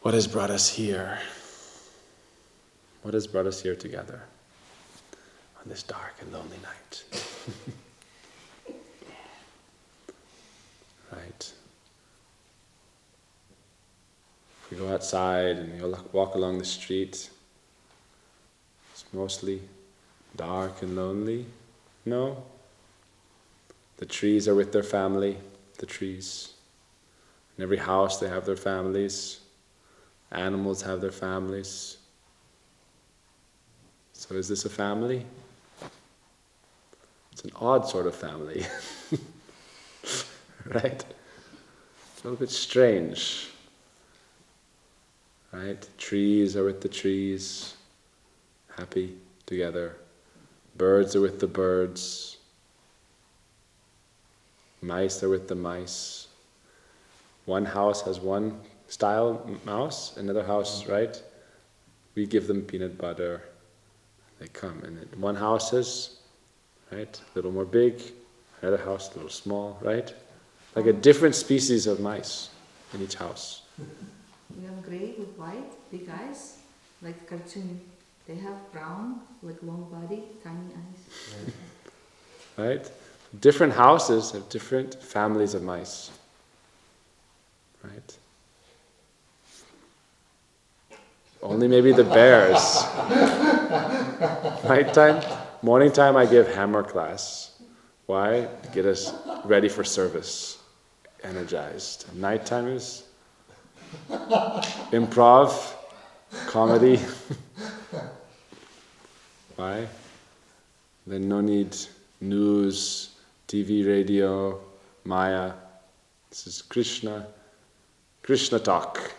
What has brought us here? What has brought us here together on this dark and lonely night? Right? If we go outside and you walk along the street, it's mostly dark and lonely. No. The trees are with their family, the trees. In every house they have their families. Animals have their families. So is this a family? It's an odd sort of family. Right? It's a little bit strange. Right? Trees are with the trees, happy together. Birds are with the birds. Mice are with the mice. One house has one style mouse, another house, right? We give them peanut butter. They come, and then one house is, right, a little more big, another house a little small, right? Like a different species of mice in each house. We have grey with white, big eyes, like cartoon. They have brown, like long body, tiny eyes. Right? Different houses have different families of mice. Right? Only maybe the bears. Nighttime, morning time I give hammer class. Why? To get us ready for service, energized. Nighttime is improv, comedy. Why? Then no need news, TV, radio, Maya. This is Krishna talk.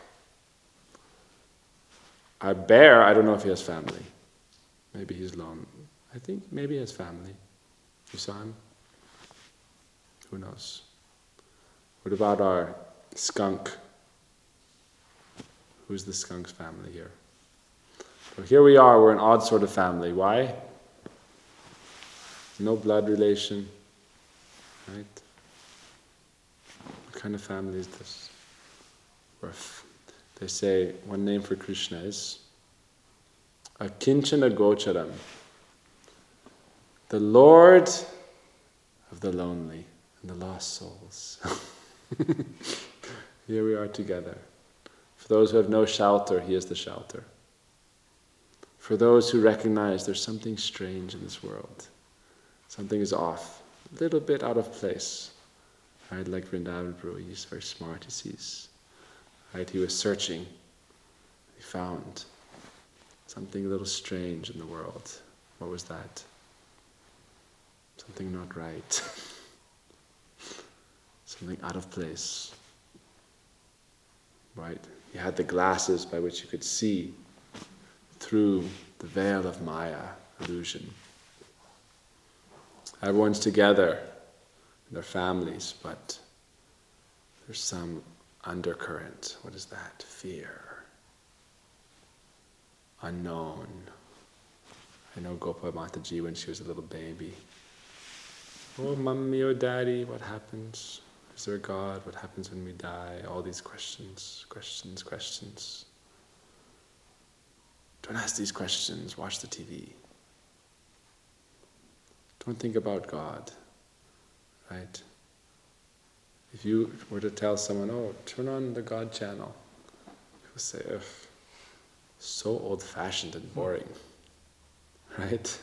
A bear, I don't know if he has family. Maybe he's alone. I think maybe he has family. You saw him? Who knows? What about our skunk? Who's the skunk's family here? So here we are, we're an odd sort of family. Why? No blood relation. Right? What kind of family is this? They say one name for Krishna is Akinchana Gocharam, the Lord of the lonely and the lost souls. Here we are together. For those who have no shelter, He is the shelter. For those who recognize there's something strange in this world, something is off, a little bit out of place. Right, like Vrindavan Prabhu, he's very smart, he sees. Right, he was searching, he found something a little strange in the world. What was that? Something not right. Something out of place. Right? He had the glasses by which you could see through the veil of Maya, illusion. Everyone's together in their families, but there's some undercurrent. What is that? Fear. Unknown. I know Gopa Mataji when she was a little baby. Oh, mommy, oh, daddy, what happens? Is there a God? What happens when we die? All these questions. Don't ask these questions. Watch the TV. Don't think about God. Right? If you were to tell someone, oh, turn on the God channel, people say, ugh, so old-fashioned and boring. Right?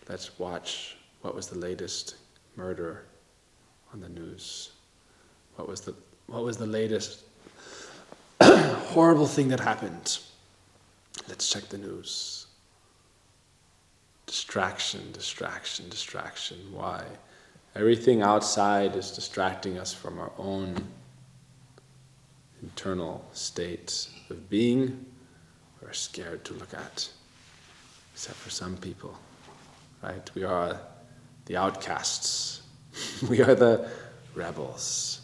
Let's watch what was the latest murder on the news. What was the latest horrible thing that happened? Let's check the news. Distraction. Why? Everything outside is distracting us from our own internal state of being we're scared to look at, except for some people, right? We are the outcasts. We are the rebels.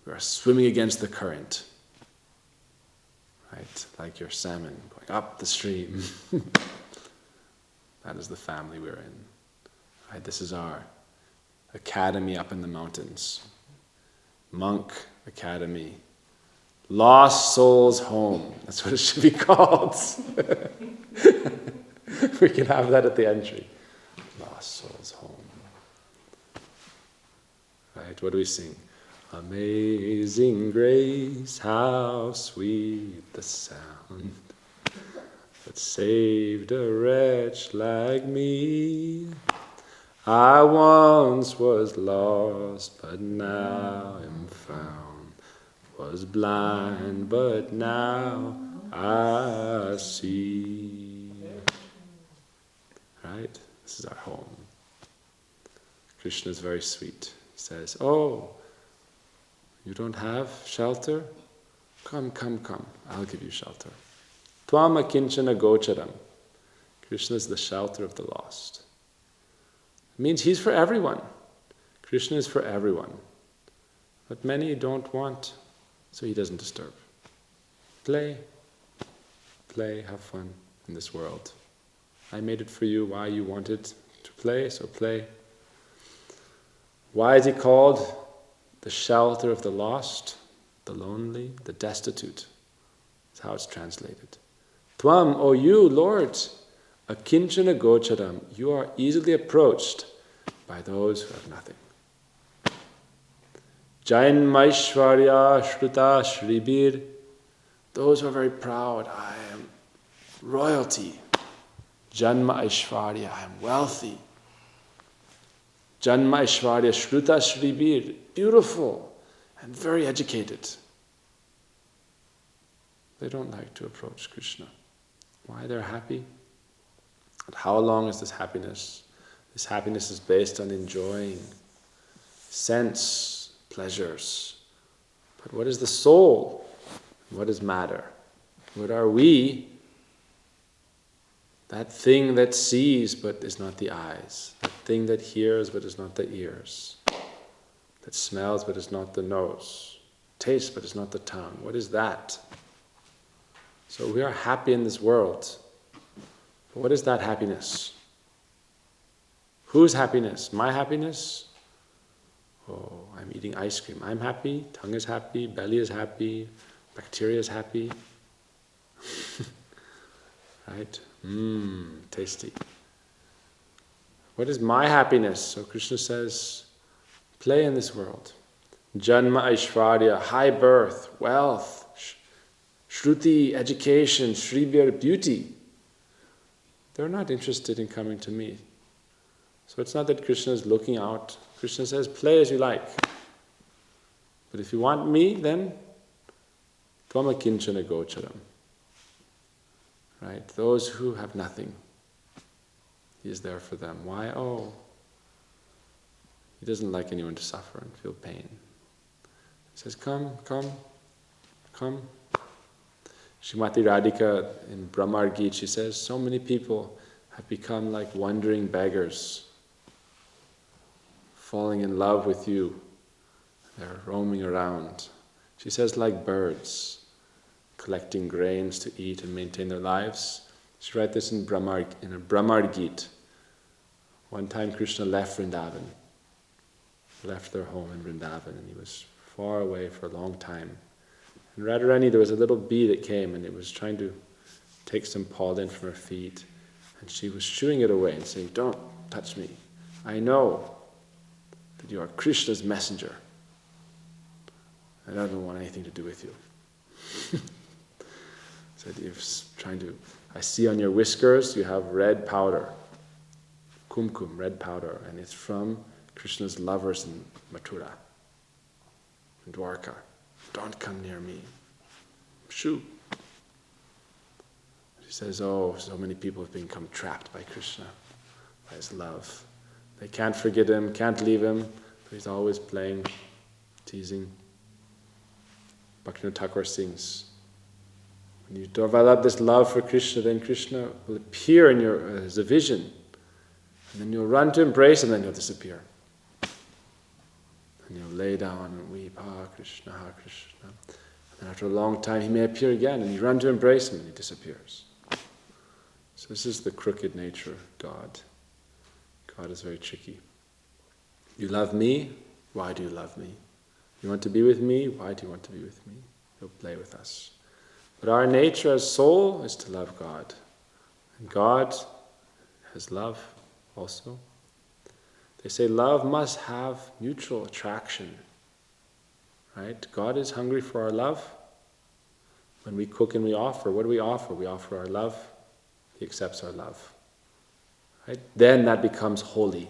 We are swimming against the current, right? Like your salmon going up the stream. That is the family we're in. Right? This is our academy up in the mountains. monk academy, lost souls home. That's what it should be called. We can have that at the entry. Lost souls home. Right, what do we sing? Amazing grace, how sweet the sound that saved a wretch like me. I once was lost, but now am found. Was blind, but now I see. Right? This is our home. Krishna is very sweet. He says, oh, you don't have shelter? Come, come, come. I'll give you shelter. Tvam akinchana gocharam. Krishna is the shelter of the lost. It means he's for everyone. Krishna is for everyone. But many don't want, so he doesn't disturb. Play, have fun in this world. I made it for you. Why you wanted to play, so play. Why is he called the shelter of the lost, the lonely, the destitute? That's how it's translated. Tvam, O you, Lord, akinchana gocharam, you are easily approached by those who have nothing. Jain Maishwarya Shruta Shribir, those who are very proud, I am royalty. Janma Aishwarya, I am wealthy. Janma Aishwarya Shruta Shribir, beautiful and very educated. They don't like to approach Krishna. Why? They're happy. And how long is this happiness? This happiness is based on enjoying sense pleasures. But what is the soul? What is matter? What are we? That thing that sees but is not the eyes. That thing that hears but is not the ears. That smells but is not the nose. Tastes but is not the tongue. What is that? So we are happy in this world. But what is that happiness? Whose happiness? My happiness? Oh, I'm eating ice cream. I'm happy. Tongue is happy. Belly is happy. Bacteria is happy. Right? Tasty. What is my happiness? So Krishna says, play in this world. Janma Aishwarya, high birth, wealth, Shruti, education, Shribir, beauty. They're not interested in coming to me. So it's not that Krishna is looking out. Krishna says, play as you like. But if you want me, then Tvama kinchana gocharam. Right? Those who have nothing, he is there for them. Why? Oh, he doesn't like anyone to suffer and feel pain. He says, come, come, come. Srimati Radhika in Brahmar Geet, she says, so many people have become like wandering beggars, falling in love with you. They're roaming around. She says, like birds, collecting grains to eat and maintain their lives. She writes this in a Brahmar Geet. One time Krishna left Vrindavan, left their home in Vrindavan, and he was far away for a long time. And Radharani, there was a little bee that came and it was trying to take some pollen from her feet. And she was shooing it away and saying, don't touch me. I know that you are Krishna's messenger. I don't want anything to do with you. So I see on your whiskers you have red powder. Kumkum, red powder. And it's from Krishna's lovers in Mathura, in Dwarka. Don't come near me. Shoo. She says, oh, so many people have become trapped by Krishna, by his love. They can't forget him, can't leave him, but he's always playing, teasing. Bhaktivinoda Thakur sings, when you develop this love for Krishna, then Krishna will appear in your as a vision. And then you'll run to embrace him, then he'll disappear. And you'll lay down and weep, Krishna, Krishna. And after a long time, he may appear again, and you run to embrace him, and he disappears. So this is the crooked nature of God. God is very tricky. You love me? Why do you love me? You want to be with me? Why do you want to be with me? He'll play with us. But our nature as soul is to love God. And God has love also. They say love must have mutual attraction. Right? God is hungry for our love. When we cook and we offer, what do we offer? We offer our love. He accepts our love. Right? Then that becomes holy.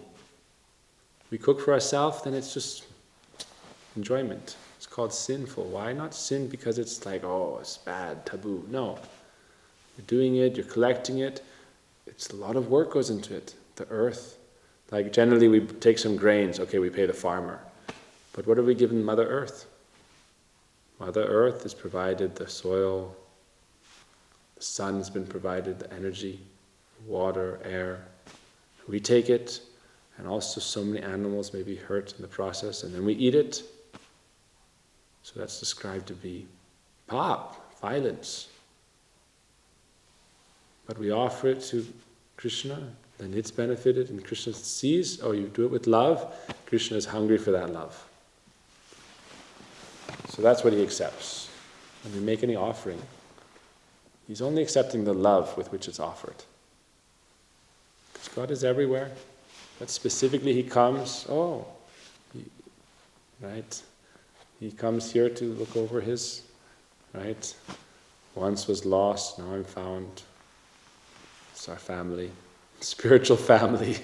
We cook for ourselves, then it's just enjoyment. It's called sinful. Why not sin? Because it's like, oh, it's bad, taboo. No. You're doing it, you're collecting it. It's a lot of work goes into it. The earth. Like generally we take some grains, okay, we pay the farmer. But what are we giving Mother Earth? Mother Earth has provided the soil, the sun's been provided the energy, water, air. We take it, and also so many animals may be hurt in the process, and then we eat it. So that's described to be violence. But we offer it to Krishna, then it's benefited, and Krishna sees, oh, you do it with love, Krishna is hungry for that love. So that's what he accepts. When we make any offering, he's only accepting the love with which it's offered. Because God is everywhere. But specifically he comes, right? He comes here to look over his, right? Once was lost, now I'm found. It's our family, spiritual family.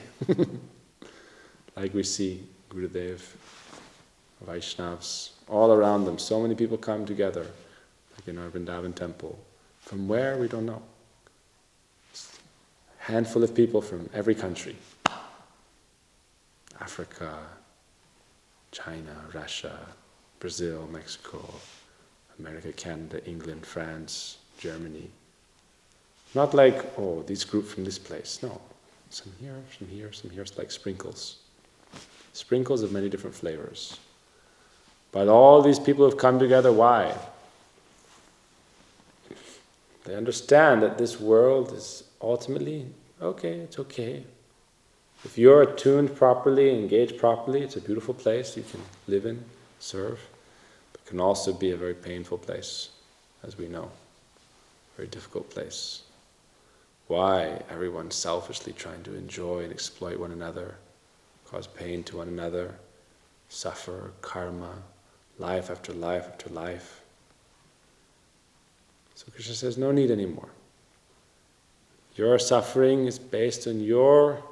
Like we see Gurudev, Vaishnavas, all around them. So many people come together, like in our Vrindavan temple. From where, we don't know. It's a handful of people from every country. Africa, China, Russia, Brazil, Mexico, America, Canada, England, France, Germany. Not like, oh, these group from this place. No. Some here, some here, some here. It's like sprinkles. Sprinkles of many different flavors. But all these people have come together, why? They understand that this world is ultimately, okay, it's okay. If you're attuned properly, engaged properly, it's a beautiful place you can live in, serve. But it can also be a very painful place, as we know. A very difficult place. Why? Everyone's selfishly trying to enjoy and exploit one another, cause pain to one another, suffer, karma, life after life after life. So Krishna says, no need anymore. Your suffering is based on your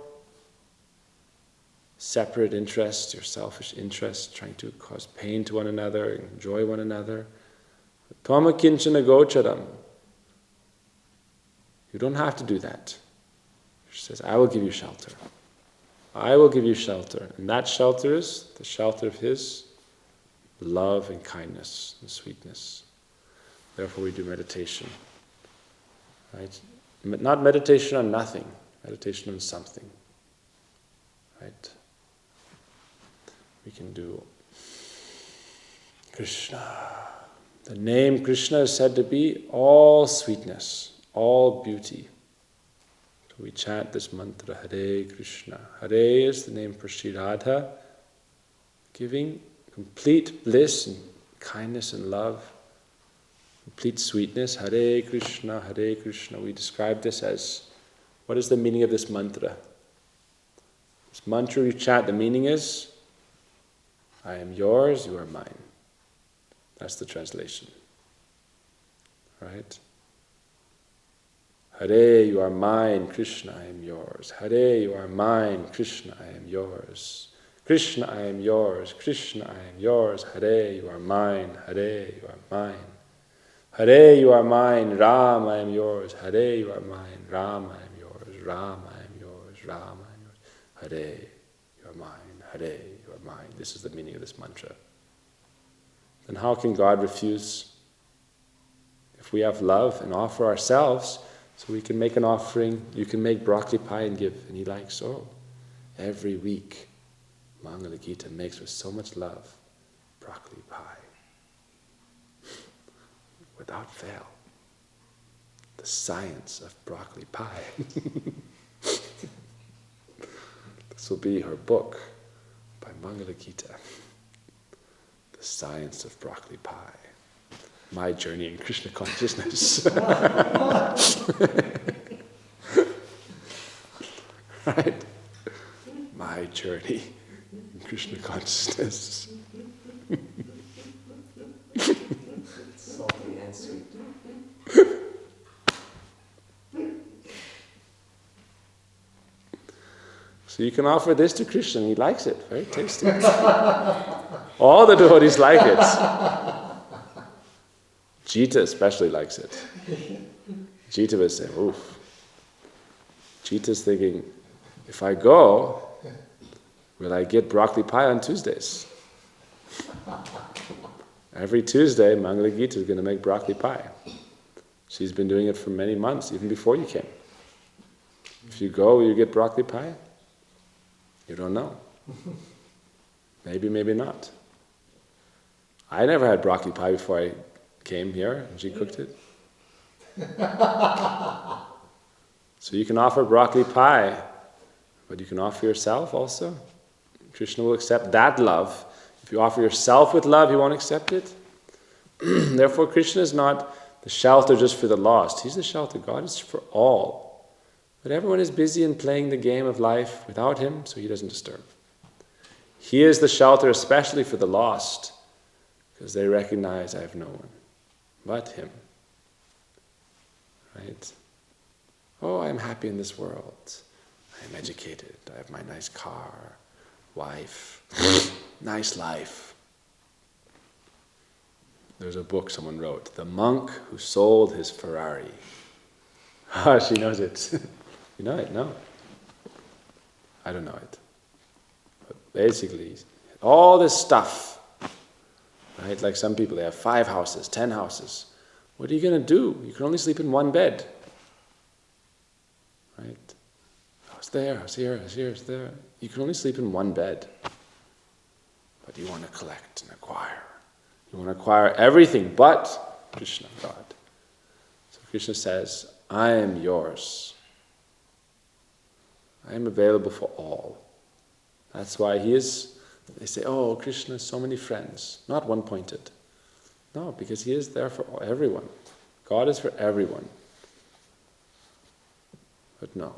separate interests, your selfish interests, trying to cause pain to one another, enjoy one another. Tvama kinchana gocharam. You don't have to do that. She says, I will give you shelter. I will give you shelter. And that shelter is the shelter of his love and kindness and sweetness. Therefore we do meditation. Right? Not meditation on nothing, meditation on something. Right? We can do Krishna. The name Krishna is said to be all sweetness, all beauty. So we chant this mantra, Hare Krishna. Hare is the name for Sri Radha, giving complete bliss and kindness and love, complete sweetness. Hare Krishna, Hare Krishna. We describe this as, what is the meaning of this mantra? This mantra you chant, the meaning is, I am yours, you are mine. That's the translation. Right? Hare, you are mine, Krishna, I am yours. Hare, you are mine, Krishna, I am yours. Krishna, I am yours. Krishna, I am yours. Hare, you are mine. Hare, you are mine. Hare, you are mine. Ram, I am yours. Hare, you are mine. Ram, I am yours. Ram, I am yours. Ram, I am yours. Hare, you are mine. Hare, you are mine. This is the meaning of this mantra. Then how can God refuse? If we have love and offer ourselves, so we can make an offering, you can make broccoli pie and give. And he likes, every week, Mangala Gita makes with so much love, broccoli pie. Without fail. The science of broccoli pie. This will be her book by Mangala Gita. The The science of broccoli pie. My journey in Krishna consciousness. Right? My journey in Krishna consciousness. Salty and sweet. So you can offer this to Krishna, and he likes it. Very tasty. All the devotees like it. Jita especially likes it. Jita was saying, oof. Jita's thinking, if I go, will I get broccoli pie on Tuesdays? Every Tuesday, Mangala Gita is going to make broccoli pie. She's been doing it for many months, even before you came. If you go, will you get broccoli pie? You don't know. Maybe, maybe not. I never had broccoli pie before I came here, and she cooked it. So you can offer broccoli pie, but you can offer yourself also. Krishna will accept that love. If you offer yourself with love, he won't accept it. Therefore, Krishna is not the shelter just for the lost. He's the shelter. God is for all. But everyone is busy in playing the game of life without him, so he doesn't disturb. He is the shelter especially for the lost, because they recognize, I have no one but him. Right? Oh, I'm happy in this world. I'm educated. I have my nice car, wife, nice life. There's a book someone wrote, The Monk Who Sold His Ferrari. Ah, she knows it. You know it? No? I don't know it. But basically, all this stuff, right? Like some people, they have 5 houses, 10 houses. What are you going to do? You can only sleep in one bed. Right? House there, house here, house here, house there. You can only sleep in one bed. But you want to collect and acquire. You want to acquire everything but Krishna, God. So Krishna says, I am yours. I am available for all. That's why he is, they say, oh, Krishna has so many friends. Not one-pointed. No, because he is there for everyone. God is for everyone. But no.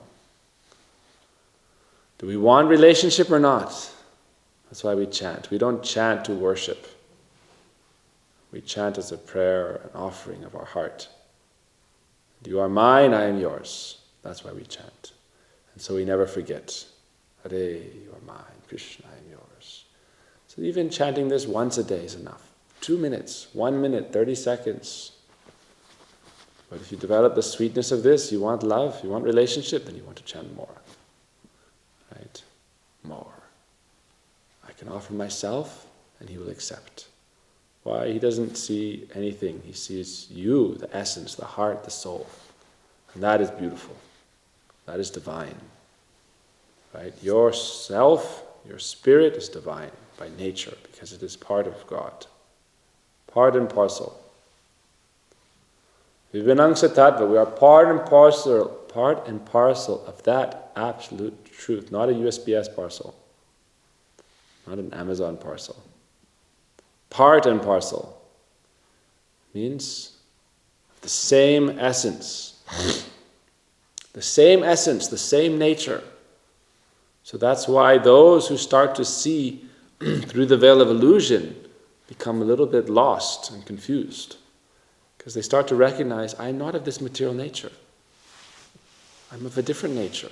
Do we want relationship or not? That's why we chant. We don't chant to worship. We chant as a prayer, an offering of our heart. You are mine, I am yours. That's why we chant. And so we never forget. Hare, you are mine. Krishna, I am yours. So even chanting this once a day is enough. 2 minutes, 1 minute, 30 seconds. But if you develop the sweetness of this, you want love, you want relationship, then you want to chant more. Right? More. I can offer myself, and he will accept. Why? He doesn't see anything. He sees you, the essence, the heart, the soul. And that is beautiful. That is divine. Right? Yourself, your spirit is divine by nature because it is part of God. Part and parcel. Vivinangsa tattva, we are part and parcel of that absolute truth, not a USPS parcel, not an Amazon parcel. Part and parcel means the same essence. The same essence, the same nature. So that's why those who start to see through the veil of illusion become a little bit lost and confused. Because they start to recognize, I'm not of this material nature. I'm of a different nature.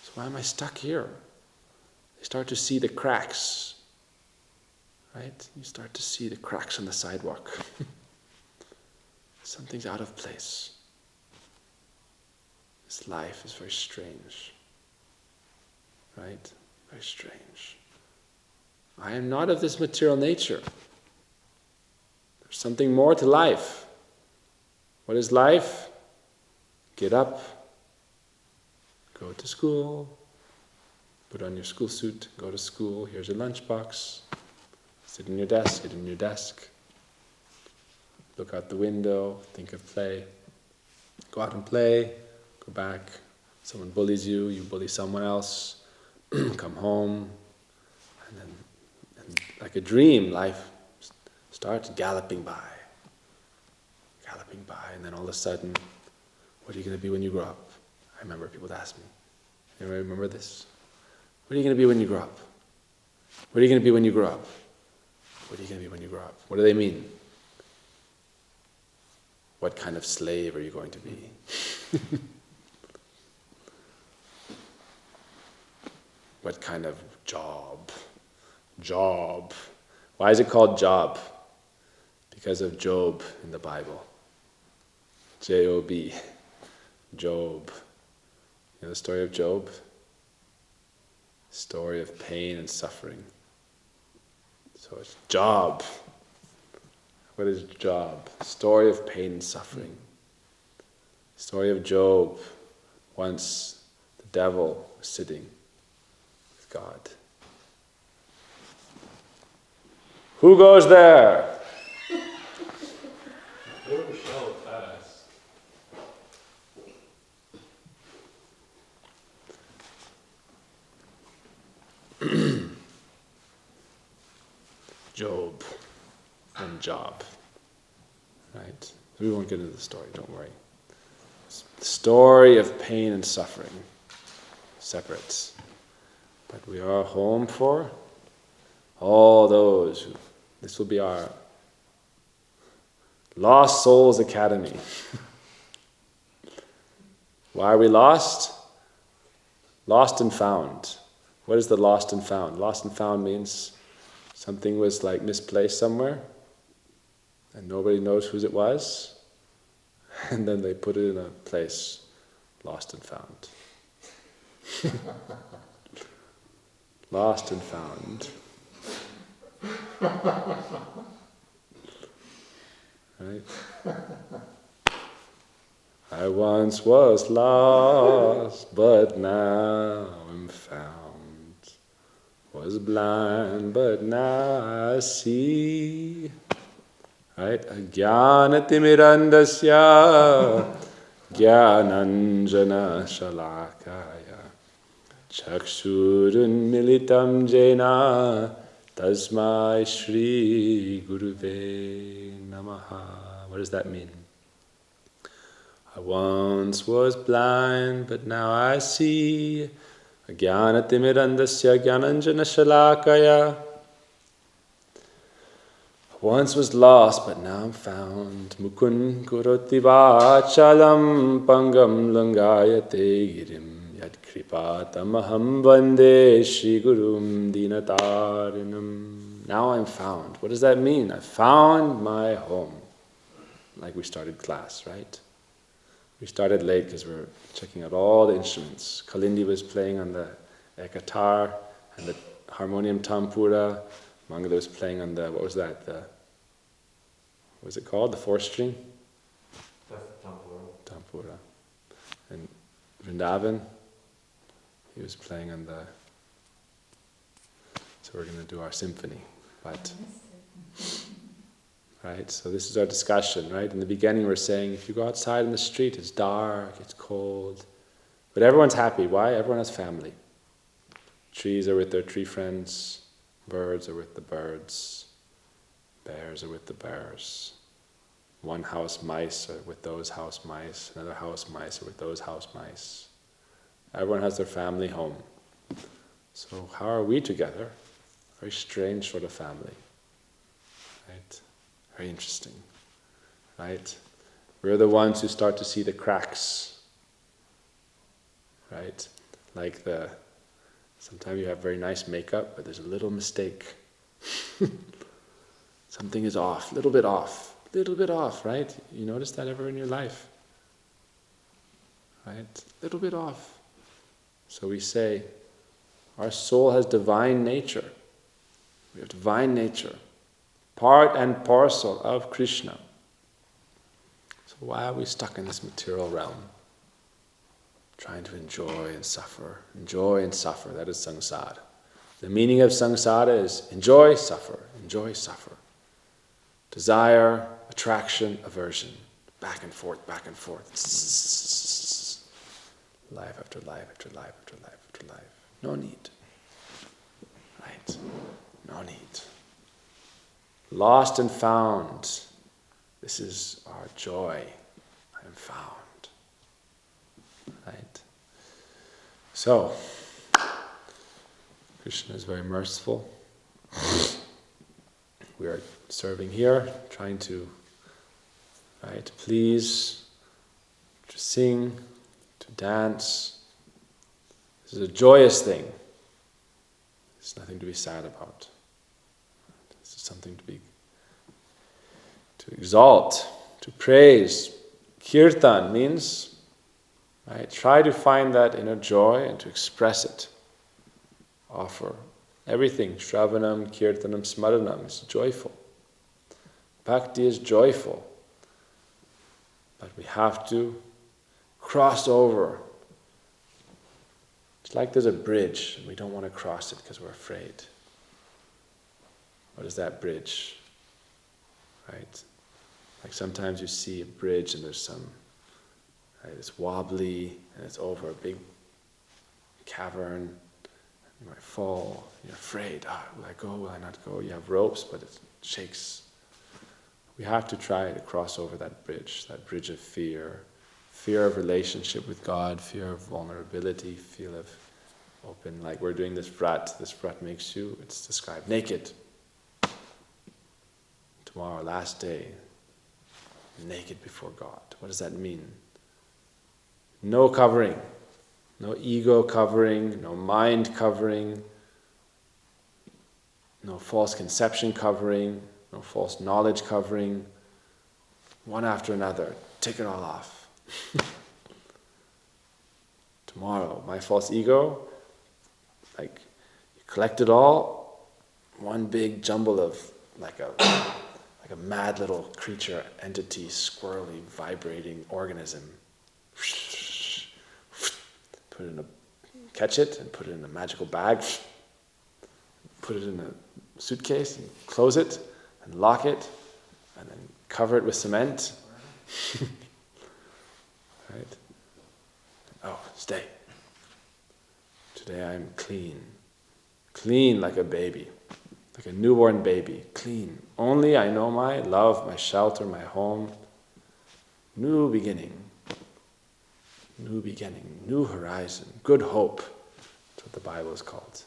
So why am I stuck here? They start to see the cracks. Right? You start to see the cracks on the sidewalk. Something's out of place. This life is very strange. Right? Very strange. I am not of this material nature. There's something more to life. What is life? Get up, go to school, put on your school suit, go to school, here's your lunchbox, sit in your desk, get in your desk, look out the window, think of play, go out and play, go back, someone bullies you, you bully someone else, come home, and like a dream, life starts galloping by, and then all of a sudden, what are you going to be when you grow up? I remember people would ask me, anybody remember this? What are you going to be when you grow up? What are you going to be when you grow up? What are you going to be when you grow up? What do they mean? What kind of slave are you going to be? What kind of job? Job. Why is it called job? Because of Job in the Bible. J-O-B. Job. You know the story of Job? Story of pain and suffering. So it's job. What is job? Story of pain and suffering. Story of Job. Once the devil was sitting with God. Who goes there? Job and Job. Right? We won't get into the story, don't worry. The story of pain and suffering. Separate. But we are home for all those who, this will be our Lost Souls Academy. Why are we lost? Lost and found. What is the lost and found? Lost and found means something was like misplaced somewhere and nobody knows whose it was, and then they put it in a place, lost and found. Lost and found. Right? I once was lost, but now am found. Was blind, but now I see. Right? Ajnanatimirandasya jnananjana shalakaya chakshurun militam jena tasmai shri guruve namaha. What does that mean? I once was blind, but now I see. Ajnanatimirandasya jnananjana shalakaya. Once was lost, but now I'm found. Mukun kuroti vachalam pangam langayate girim yad kripatamaham vande shri gurum dinatarinam. Now I'm found. What does that mean? I found my home. Like we started class, right? We started late because we're checking out all the instruments. Kalindi was playing on the ekatar and the harmonium tampura. Mangala was playing on the, what was that? What was it called? The 4-string? Tampura. And Vrindavan, he was playing on the, so we're going to do our symphony. But, right, so this is our discussion, right? In the beginning we're saying, if you go outside in the street, it's dark, it's cold, but everyone's happy. Why? Everyone has family. Trees are with their tree friends, birds are with the birds, bears are with the bears. One house mice are with those house mice, another house mice are with those house mice. Everyone has their family home. So how are we together? Very strange sort of family. Right? Very interesting. Right? We're the ones who start to see the cracks. Right? Like sometimes you have very nice makeup, but there's a little mistake. Something is off, little bit off, right? You notice that ever in your life? Right? Little bit off. So we say, our soul has divine nature. We have divine nature, part and parcel of Krishna. So why are we stuck in this material realm? Trying to enjoy and suffer. Enjoy and suffer, that is samsara. The meaning of samsara is enjoy, suffer, enjoy, suffer. Desire, attraction, aversion. Back and forth, back and forth. Life after life after life after life after life. No need. Right? No need. Lost and found. This is our joy. I am found. Right? So, Krishna is very merciful. We are serving here, trying to, right, please, to sing, to dance. This is a joyous thing. There's nothing to be sad about. This is something to exalt, to praise. Kirtan means, right, try to find that inner joy and to express it. Offer everything. Shravanam, Kirtanam, Smaranam is joyful. Bhakti is joyful. But we have to cross over. It's like there's a bridge and we don't want to cross it because we're afraid. What is that bridge? Right? Like sometimes you see a bridge and there's some, right, it's wobbly and it's over a big cavern. You might fall, you're afraid, will I go, will I not go? You have ropes, but it shakes. We have to try to cross over that bridge of fear. Fear of relationship with God, fear of vulnerability, fear of open, like we're doing this vrat makes you, it's described, naked. Tomorrow, last day, naked before God. What does that mean? No covering. No ego covering, no mind covering, no false conception covering, no false knowledge covering. One after another, take it all off. Tomorrow, my false ego, like you collect it all, one big jumble of like a mad little creature, entity, squirrely, vibrating organism. Catch it and put it in a magical bag, put it in a suitcase and close it and lock it and then cover it with cement. Right? Oh, stay. Today I am clean. Clean like a baby, like a newborn baby. Clean. Only I know my love, my shelter, my home. New beginning. New beginning, new horizon, good hope. That's what the Bible is called.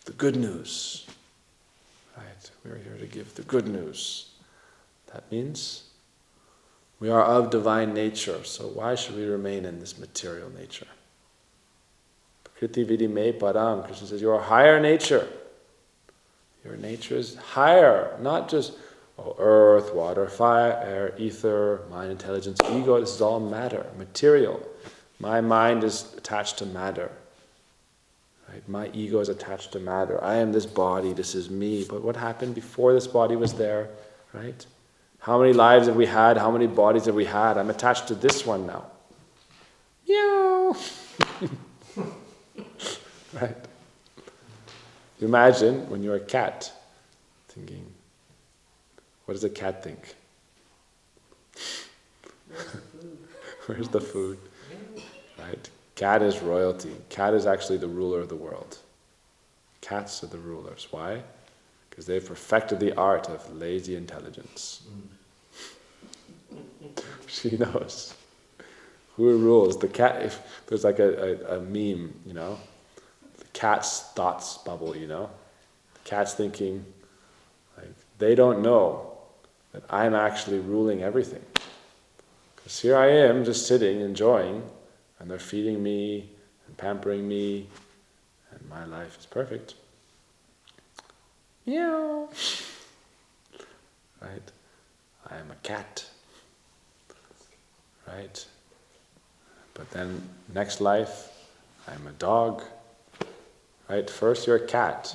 The good news. Right? We're here to give the good news. That means we are of divine nature, so why should we remain in this material nature? Prakriti vidi me param. Krishna says, you're a higher nature. Your nature is higher, not just earth, water, fire, air, ether, mind, intelligence, ego. This is all matter, material. My mind is attached to matter. Right? My ego is attached to matter. I am this body, this is me. But what happened before this body was there? Right? How many lives have we had? How many bodies have we had? I'm attached to this one now. Meow. Right? You imagine when you're a cat thinking, what does a cat think? Where's the food? Right? Cat is royalty. Cat is actually the ruler of the world. Cats are the rulers. Why? Because they've perfected the art of lazy intelligence. She knows. Who rules? The cat, if there's like a meme, you know, the cat's thoughts bubble, you know. The cat's thinking, like, they don't know that I'm actually ruling everything. Because here I am just sitting, enjoying, and they're feeding me and pampering me, and my life is perfect. Meow. Right? I am a cat. Right? But then, next life, I'm a dog. Right? First you're a cat,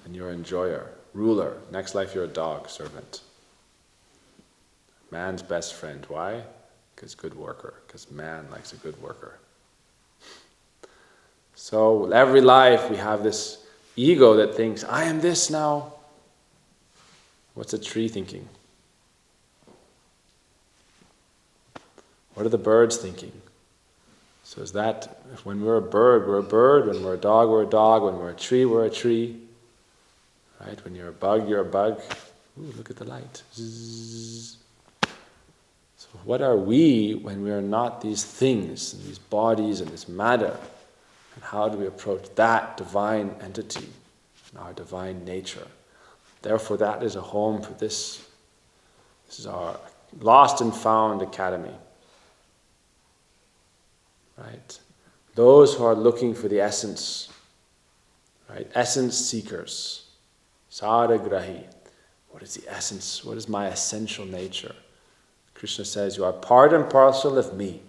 and you're an enjoyer, ruler. Next life you're a dog, servant. Man's best friend. Why? Because good worker. Because man likes a good worker. So every life we have this ego that thinks, I am this now. What's a tree thinking? What are the birds thinking? So is that, when we're a bird, we're a bird. When we're a dog, we're a dog. When we're a tree, we're a tree. Right? When you're a bug, you're a bug. Ooh, look at the light. Zzz. So what are we when we are not these things, and these bodies and this matter? And how do we approach that divine entity, our divine nature? Therefore, that is a home for this. This is our lost and found academy. Right? Those who are looking for the essence, right? Essence seekers. Saragrahi. What is the essence? What is my essential nature? Krishna says, you are part and parcel of me.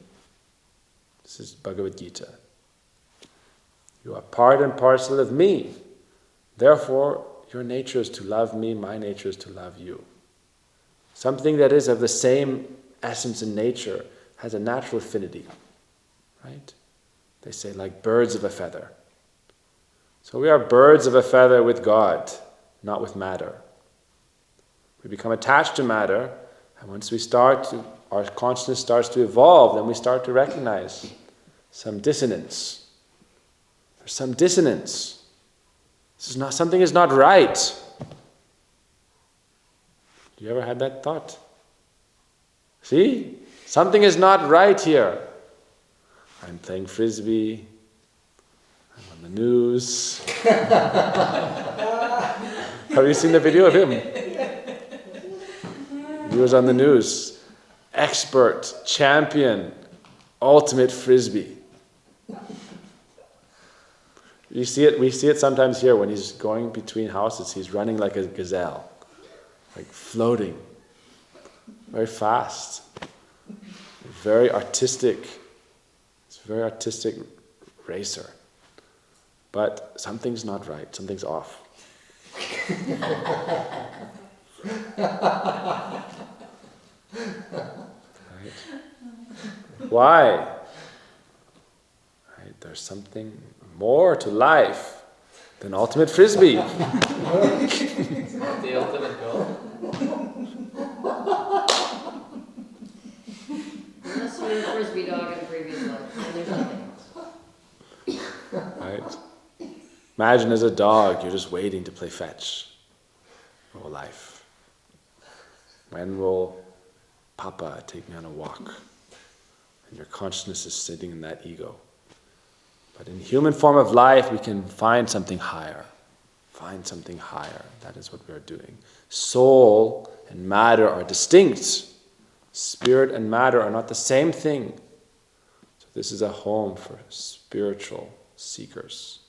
This is Bhagavad Gita. You are part and parcel of me. Therefore, your nature is to love me, my nature is to love you. Something that is of the same essence and nature has a natural affinity. Right? They say like birds of a feather. So we are birds of a feather with God, not with matter. We become attached to matter, and once our consciousness starts to evolve, then we start to recognize some dissonance. There's some dissonance. Something is not right. You ever had that thought? See? Something is not right here. I'm playing frisbee. I'm on the news. Have you seen the video of him? He was on the news. Expert, champion, ultimate frisbee. You see it. We see it sometimes here when he's going between houses. He's running like a gazelle, like floating, very fast, very artistic. It's a very artistic racer. But something's not right. Something's off. Right? Why? Right? There's something more to life than ultimate frisbee. The ultimate goal. Unless you were a frisbee dog in a previous life, then there's nothing else. Right? Imagine as a dog, you're just waiting to play fetch your whole life. When will Papa take me on a walk? And your consciousness is sitting in that ego. But in human form of life, we can find something higher. Find something higher. That is what we are doing. Soul and matter are distinct. Spirit and matter are not the same thing. So this is a home for spiritual seekers.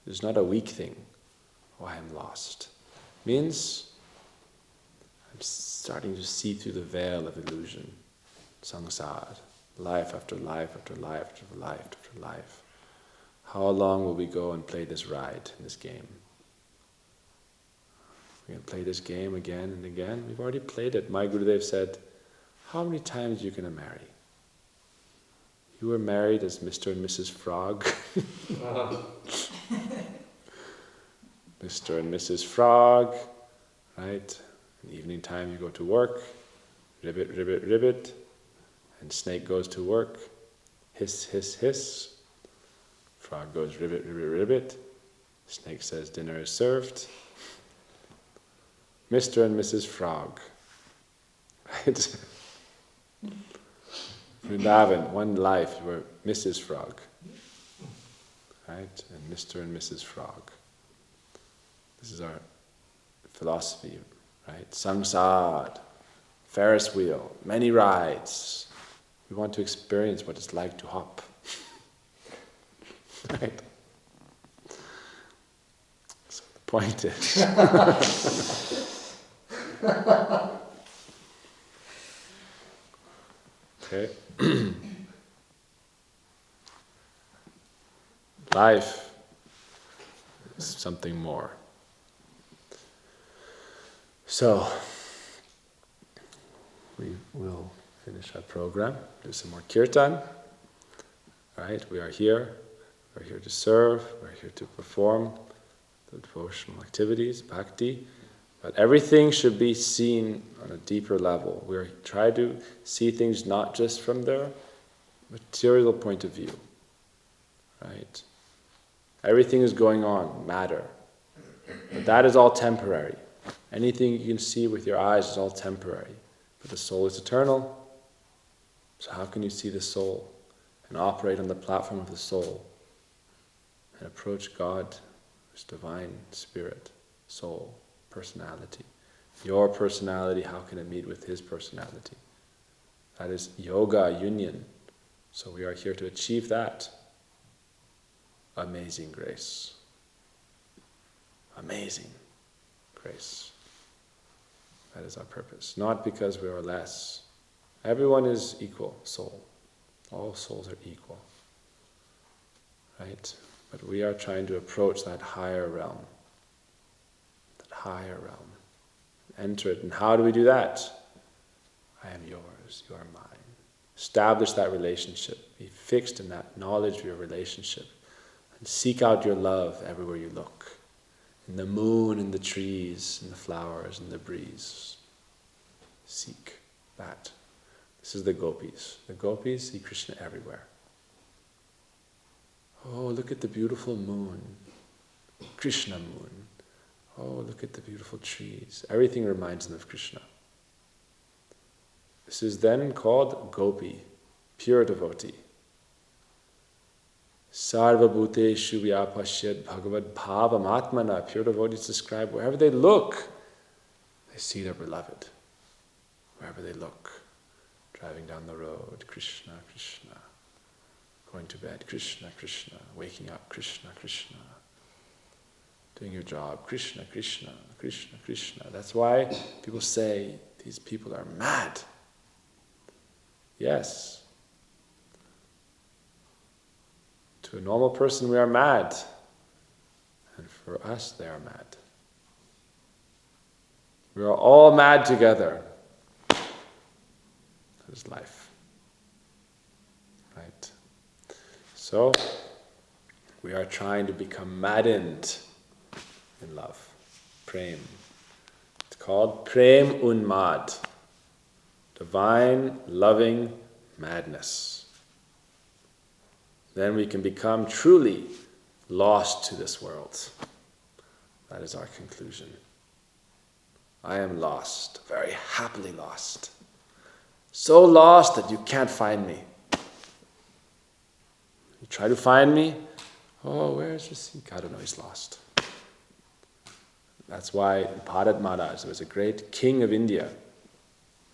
It is not a weak thing. Oh, I am lost. It means I'm starting to see through the veil of illusion. Samsara. Life after life after life after life after life. How long will we go and play this ride in this game? We're going to play this game again and again. We've already played it. My Gurudev said, how many times are you going to marry? You were married as Mr. and Mrs. Frog. Mr. and Mrs. Frog, right? In the evening time you go to work, ribbit, ribbit, ribbit, and snake goes to work, hiss, hiss, hiss. Frog goes ribbit, ribbit, ribbit. Snake says dinner is served. Mr. and Mrs. Frog, right? Vrindavan, one life, you were Mrs. Frog, right? And Mr. and Mrs. Frog. This is our philosophy, right? Samsara, Ferris wheel, many rides. We want to experience what it's like to hop. Right? So the point is... Okay. Life is something more. So, we will finish our program, do some more kirtan. Right? We are here. We're here to serve. We're here to perform the devotional activities, bhakti. But everything should be seen on a deeper level. We try to see things not just from their material point of view. Right? Everything is going on, matter. But that is all temporary. Anything you can see with your eyes is all temporary. But the soul is eternal. So how can you see the soul and operate on the platform of the soul and approach God, who's divine spirit, soul, personality? Your personality, how can it meet with his personality? That is yoga, union. So we are here to achieve that. Amazing grace. Amazing grace. That is our purpose. Not because we are less. Everyone is equal soul. All souls are equal. Right? But we are trying to approach that higher realm. That higher realm. Enter it. And how do we do that? I am yours, you are mine. Establish that relationship. Be fixed in that knowledge of your relationship. And seek out your love everywhere you look. In the moon, in the trees, in the flowers, in the breeze. Seek that. This is the gopis. The gopis see Krishna everywhere. Oh, look at the beautiful moon. Krishna moon. Oh, look at the beautiful trees. Everything reminds them of Krishna. This is then called gopi, pure devotee. Sarva bhuteshu vyapashyad bhagavad bhavam atmana. Pure devotees describe wherever they look, they see their beloved. Wherever they look. Driving down the road, Krishna, Krishna. Going to bed, Krishna, Krishna. Waking up, Krishna, Krishna. Doing your job, Krishna, Krishna, Krishna, Krishna. That's why people say these people are mad. Yes. To a normal person we are mad. And for us they are mad. We are all mad together. That is life. Right? So, we are trying to become maddened in love. Prem. It's called Prem Unmad. Divine, loving madness. Then we can become truly lost to this world. That is our conclusion. I am lost, very happily lost. So lost that you can't find me. You try to find me, oh, where is Rasik? I don't know, he's lost. That's why Bharat Maharaj was a great king of India.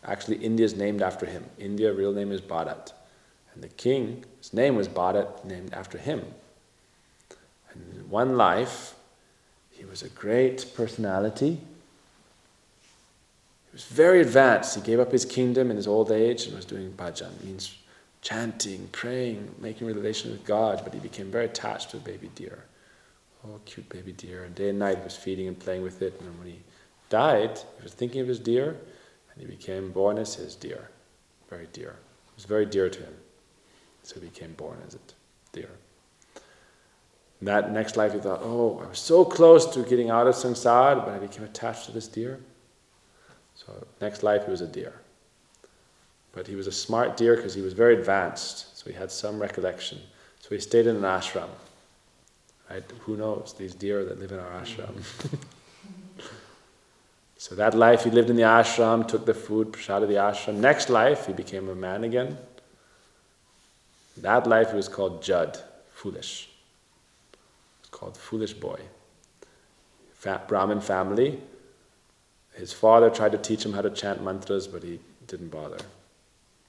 Actually, India is named after him. India, real name is Bharat. And the king, his name was Bharat, named after him. And in one life, he was a great personality. He was very advanced. He gave up his kingdom in his old age and was doing bhajan. It means chanting, praying, making a relation with God. But he became very attached to a baby deer. Oh, cute baby deer. And day and night he was feeding and playing with it. And when he died, he was thinking of his deer. And he became born as his deer. Very dear. It was very dear to him. So he became born as a deer. In that next life he thought, oh, I was so close to getting out of samsara, but I became attached to this deer. So next life he was a deer. But he was a smart deer because he was very advanced. So he had some recollection. So he stayed in an ashram. Right? Who knows? These deer that live in our ashram. So that life he lived in the ashram, took the food, prasad of the ashram. Next life he became a man again. That life he was called Jud, foolish. It's called foolish boy. Brahmin family. His father tried to teach him how to chant mantras, but he didn't bother.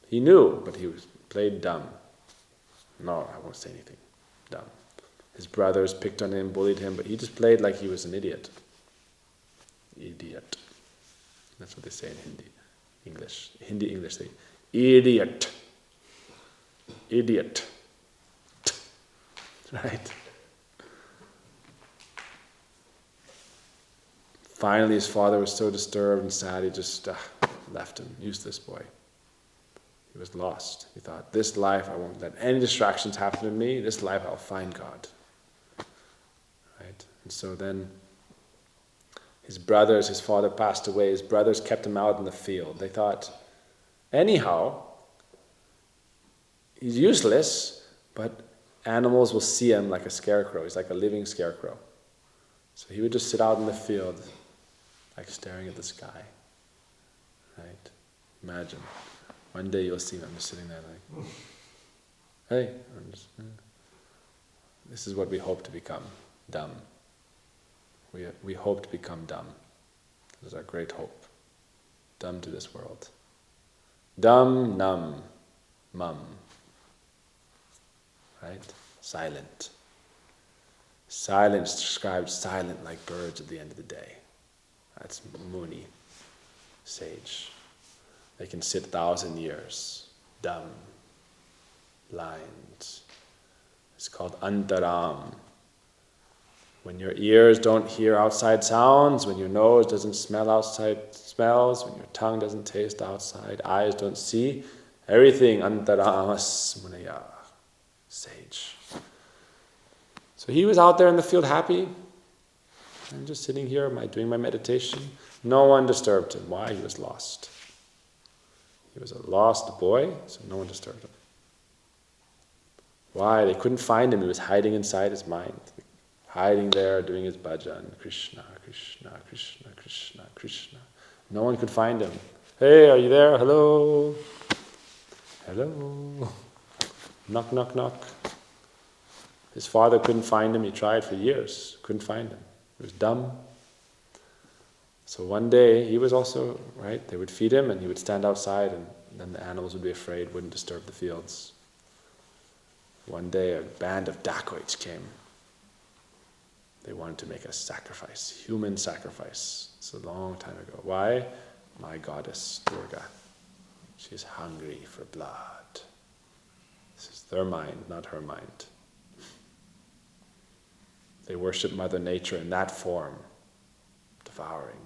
He knew, but he played dumb. No, I won't say anything. Dumb. His brothers picked on him, bullied him, but he just played like he was an idiot. Idiot. That's what they say in Hindi. English say, idiot. Idiot. Right? Finally, his father was so disturbed and sad, he just left him. Useless boy. He was lost. He thought, this life, I won't let any distractions happen to me. This life, I'll find God. Right? And so then, his father passed away. His brothers kept him out in the field. They thought, anyhow, he's useless, but animals will see him like a scarecrow. He's like a living scarecrow. So he would just sit out in the field, like staring at the sky. Right? Imagine. One day you'll see me, I'm just sitting there like, hey, this is what we hope to become, dumb. We hope to become dumb. This is our great hope. Dumb to this world. Dumb, numb, mum. Right? Silent. Silence described silent like birds at the end of the day. That's Muni, sage. They can sit 1,000 years, dumb, blind. It's called antaram. When your ears don't hear outside sounds, when your nose doesn't smell outside smells, when your tongue doesn't taste outside, eyes don't see, everything antaramas munaya, sage. So he was out there in the field happy. I'm just sitting here, doing my meditation. No one disturbed him. Why? He was lost. He was a lost boy, so no one disturbed him. Why? They couldn't find him. He was hiding inside his mind. Hiding there, doing his bhajan. Krishna, Krishna, Krishna, Krishna, Krishna. No one could find him. Hey, are you there? Hello? Hello? Knock, knock, knock. His father couldn't find him. He tried for years. Couldn't find him. He was dumb. So one day, he was also, right, they would feed him and he would stand outside and then the animals would be afraid, wouldn't disturb the fields. One day, a band of dacoits came. They wanted to make a sacrifice, human sacrifice. It's a long time ago. Why? My goddess, Durga. She's hungry for blood. This is their mind, not her mind. They worship Mother Nature in that form, devouring.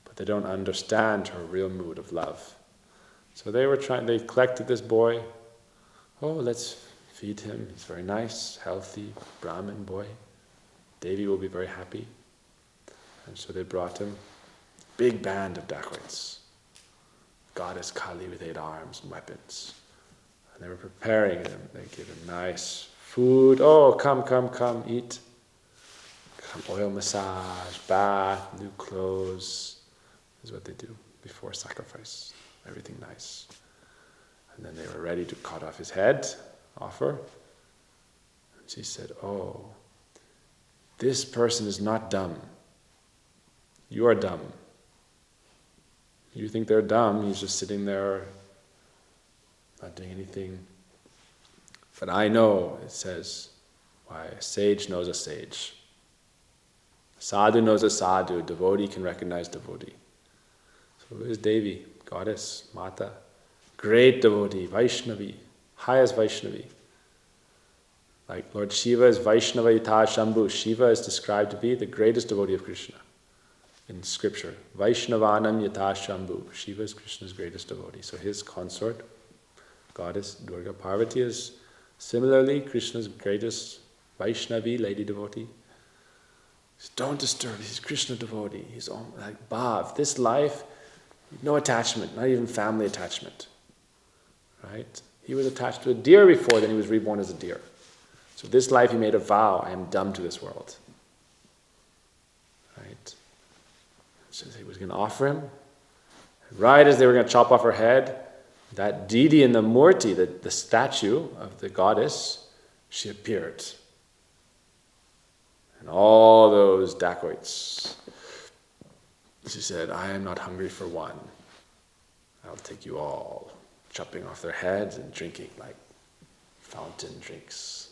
But they don't understand her real mood of love. So they collected this boy. Oh, let's feed him. He's very nice, healthy, Brahmin boy. Devi will be very happy. And so they brought him. Big band of dacoits. Goddess Kali with 8 arms and weapons. And they were preparing him. They gave him nice food. Oh, come, eat. Come, oil massage, bath, new clothes. This is what they do before sacrifice. Everything nice. And then they were ready to cut off his head, offer. And she said, oh, this person is not dumb. You are dumb. You think they're dumb, he's just sitting there, not doing anything. But I know, it says, why a sage knows a sage. Sadhu knows a sadhu, devotee can recognize devotee. So who is Devi, goddess, Mata? Great devotee, Vaishnavi, highest Vaishnavi. Like Lord Shiva is Vaishnava Yata Shambhu. Shiva is described to be the greatest devotee of Krishna in scripture. Vaishnavanam Yata Shambhu. Shiva is Krishna's greatest devotee. So his consort, goddess Durga Parvati, is similarly Krishna's greatest Vaishnavi, lady devotee. Don't disturb, he's Krishna devotee. He's like Bhav. This life, no attachment, not even family attachment. Right? He was attached to a deer before, then he was reborn as a deer. So this life he made a vow, I am dumb to this world. Right? So he was going to offer him. Right as they were going to chop off her head, that deity in the murti, the statue of the goddess, she appeared. And all those dacoits, she said, I am not hungry for one. I'll take you all. Chopping off their heads and drinking like fountain drinks.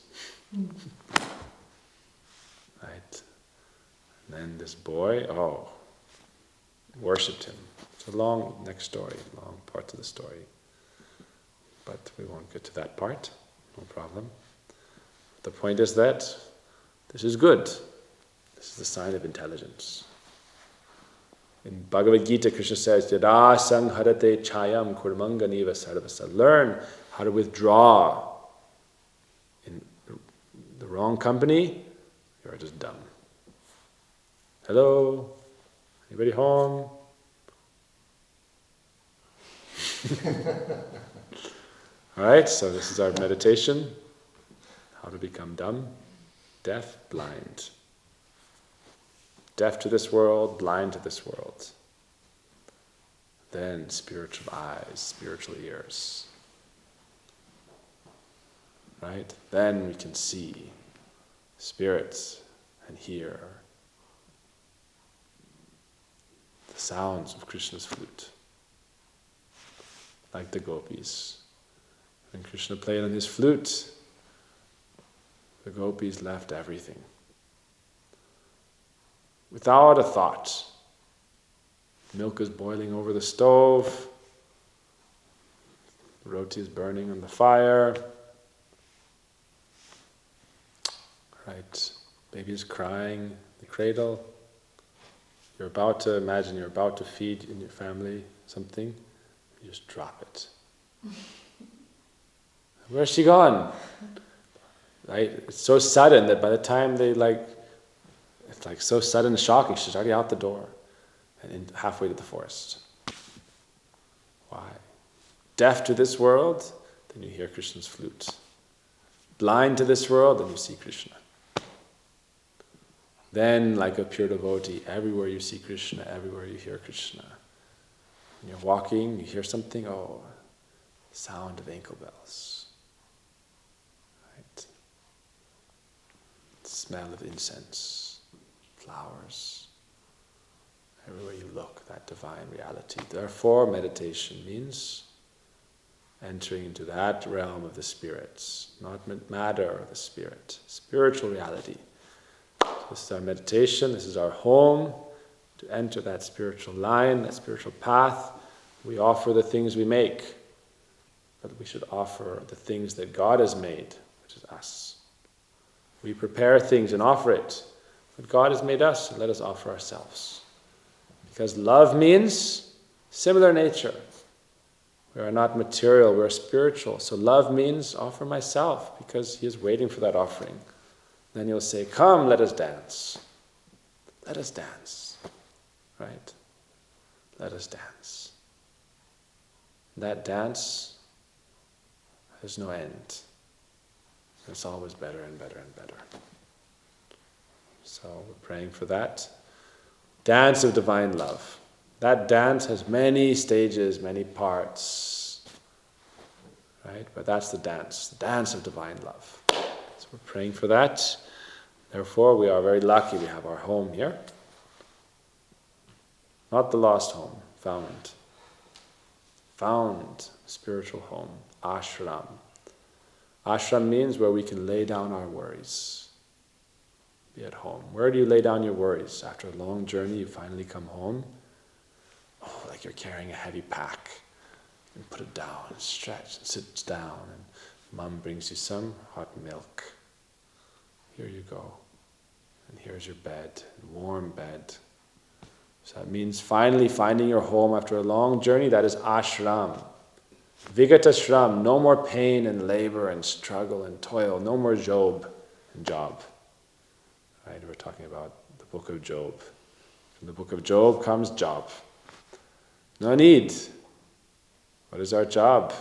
Right? And then this boy, worshipped him. It's a long next story, long part of the story. But we won't get to that part, no problem. The point is that this is good. This is a sign of intelligence. In Bhagavad Gita, Krishna says, Yada sangharate chayam kurmanganiva sarvasa. Learn how to withdraw. In the wrong company, you are just dumb. Hello? Anybody home? Alright, so this is our meditation. How to become dumb, deaf, blind. Deaf to this world, blind to this world. Then spiritual eyes, spiritual ears. Right? Then we can see spirits and hear the sounds of Krishna's flute. Like the gopis. When Krishna played on his flute, the gopis left everything. Without a thought. Milk is boiling over the stove. The roti is burning on the fire. Right? Baby is crying in the cradle. You're about to feed in your family something. You just drop it. Where's she gone? Right? It's so sudden that by the time it's like so sudden and shocking, she's already out the door and halfway to the forest. Why? Deaf to this world, then you hear Krishna's flute. Blind to this world, then you see Krishna. Then, like a pure devotee, everywhere you see Krishna, everywhere you hear Krishna. When you're walking, you hear something, sound of ankle bells. Right? Smell of incense, flowers. Everywhere you look, that divine reality. Therefore, meditation means entering into that realm of the spirits, not matter or the spirit, spiritual reality. This is our meditation, this is our home. To enter that spiritual line, that spiritual path, we offer the things we make, but we should offer the things that God has made, which is us. We prepare things and offer it, but God has made us, so let us offer ourselves. Because love means similar nature. We are not material, we are spiritual. So love means offer myself, because He is waiting for that offering. Then He'll say, come, let us dance. Let us dance. Right? Let us dance. That dance has no end. It's always better and better and better. So we're praying for that. Dance of divine love. That dance has many stages, many parts. Right? But that's the dance of divine love. So we're praying for that. Therefore, we are very lucky we have our home here. Not the lost home, found. Found spiritual home, ashram. Ashram means where we can lay down our worries. Be at home. Where do you lay down your worries? After a long journey, you finally come home. Oh, like you're carrying a heavy pack. You put it down, and stretch, and sit down, and Mom brings you some hot milk. Here you go. And here's your bed, a warm bed. So that means finally finding your home after a long journey. That is ashram. Vigatashram, no more pain and labor and struggle and toil. No more Job and job. Right? We're talking about the book of Job. From the book of Job comes job. No need. What is our job?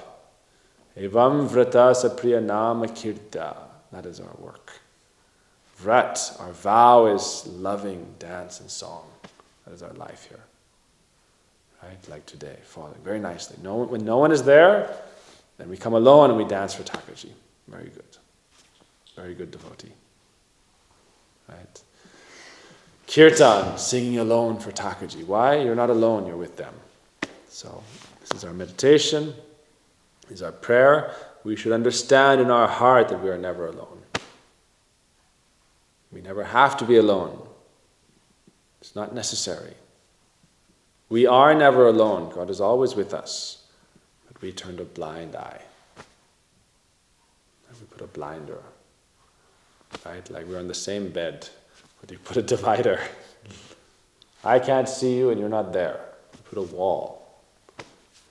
Evam vrata sapriya nama kirta. That is our work. Vrat, our vow is loving dance and song. That is our life here. Right? Like today, falling very nicely. When no one is there, then we come alone and we dance for Thakurji. Very good. Very good devotee. Right? Kirtan, singing alone for Thakurji. Why? You're not alone, you're with them. So, this is our meditation. This is our prayer. We should understand in our heart that we are never alone. We never have to be alone. It's not necessary. We are never alone. God is always with us. But we turned a blind eye. And we put a blinder. Right? Like we're on the same bed, but you put a divider. I can't see you and you're not there. You put a wall.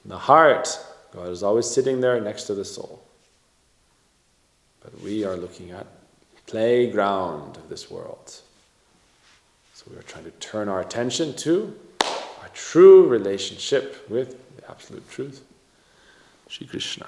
In the heart, God is always sitting there next to the soul. But we are looking at playground of this world. So we are trying to turn our attention to our true relationship with the absolute truth, Shri Krishna.